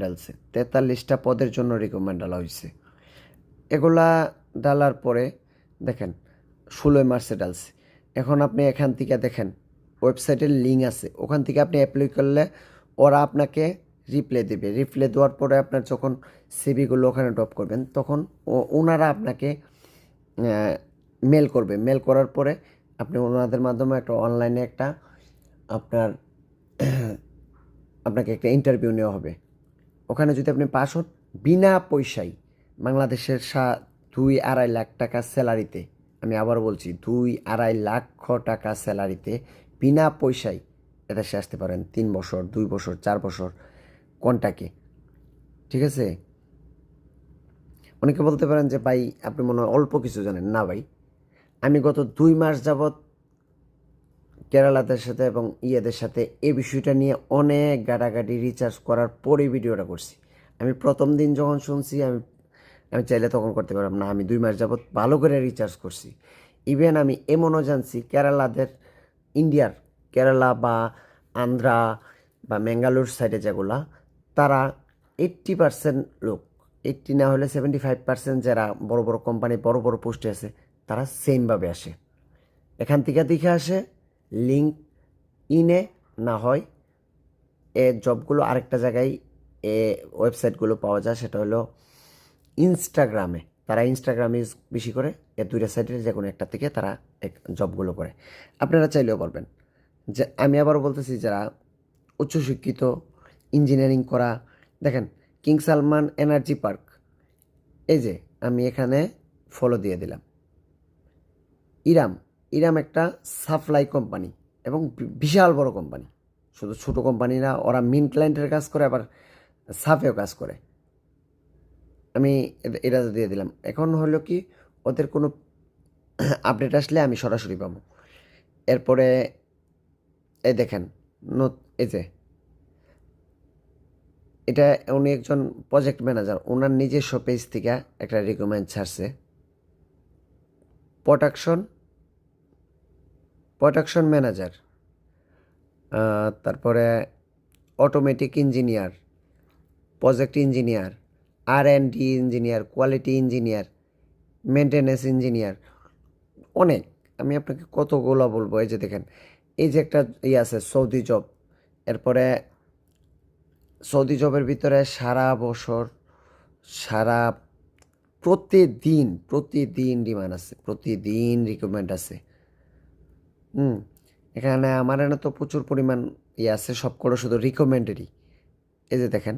ডালছে 43টা পদের জন্য রিকমেন্ড ডালা হয়েছে। এগুলা ডালার পরে দেখেন 16 মার্চে ডালছে। এখন আপনি এখান থেকে দেখেন ওয়েবসাইটের লিঙ্ক আছে, ওখান থেকে আপনি অ্যাপ্লাই করলে ওরা আপনাকে রিপ্লাই দেবে। রিপ্লাই দেওয়ার পরে আপনার যখন সিভিগুলো ওখানে ড্রপ করবেন তখন ওনারা আপনাকে মেল করবে। মেল করার পরে আপনি ওনাদের মাধ্যমে একটা অনলাইনে একটা আপনার আপনাকে একটা ইন্টারভিউ নেওয়া হবে। ওখানে যদি আপনি পাস হন বিনা পয়সায় বাংলাদেশের 2-2.5 লাখ টাকা স্যালারিতে, আমি আবার বলছি 2-2.5 লাখ টাকা স্যালারিতে বিনা পয়সায় এদেশে আসতে পারেন 3 বছর, 2 বছর, 4 বছর কোনটাকে। ঠিক আছে? অনেকে বলতে পারেন যে ভাই আপনি মনে হয় অল্প কিছু জানেন। না ভাই, আমি গত 2 মাস যাবৎ কেরালাদের সাথে এবং ইয়েদের সাথে এই বিষয়টা নিয়ে অনেক গাটাগাটি রিচার্জ করার পরে ভিডিওটা করছি। আমি প্রথম দিন যখন শুনছি আমি চাইলে তখন করতে পারলাম না। আমি 2 মাস যাবৎ ভালো করে রিচার্জ করছি। ইভেন আমি এমনও জানছি কেরালাদের, ইন্ডিয়ার কেরালা বা আন্ধ্রা বা ম্যাঙ্গালোর সাইডে যেগুলা, তারা 80% লোক, 80 না হলে 75% যারা বড় বড় কোম্পানি বড় বড় পোস্টে আছে তারা সেমভাবে আসে। এখান থেকে দেখে আসে লিঙ্ক ইনে, না হয় এ জবগুলো আরেকটা জায়গায় এ ওয়েবসাইটগুলো পাওয়া যায়, সেটা হলো ইনস্টাগ্রামে। তারা ইনস্টাগ্রামে বেশি করে, এ দুইটা সাইটের যে কোনো একটা থেকে তারা জবগুলো করে। আপনারা চাইলেও পারবেন। যে আমি আবারও বলতেছি, যারা উচ্চশিক্ষিত ইঞ্জিনিয়ারিং করা, দেখেন কিং সালমান এনার্জি পার্ক, এই যে আমি এখানে ফলো দিয়ে দিলাম। ইরাম, ইরাম একটা সাপ্লাই কোম্পানি এবং বিশাল বড় কোম্পানি। শুধু ছোটো কোম্পানি না, ওরা মিন ক্লায়েন্টের কাজ করে আবার সাফেও কাজ করে। আমি এটা দিয়ে দিলাম। এখন হলো কি, ওদের কোনো আপডেট আসলে আমি সরাসরি পাবো। এরপরে এই দেখেন এই যে এটা, উনি একজন প্রজেক্ট ম্যানেজার, ওনার নিজস্ব পেজ থেকে একটা রিকমেন্ড ছাড়ছে। প্রোডাকশন ম্যানেজার, তারপরে automatic engineer, project engineer, R&D engineer, quality engineer, maintenance engineer, অনেক। আমি আপনাকে কতগুলো বলবো। এই যে দেখেন, এই যে একটা আছে সৌদি জব, এরপরে সৌদি জবের ভিতরে সারা বছর, সারা প্রতিদিন প্রতিদিন ডিমান্ড আছে, প্রতিদিন রিক্রুটমেন্ট আছে। এখানে আমার এনে তো প্রচুর পরিমাণ আছে, সবগুলো শুধু রিকমেন্ডেরই। এই যে দেখেন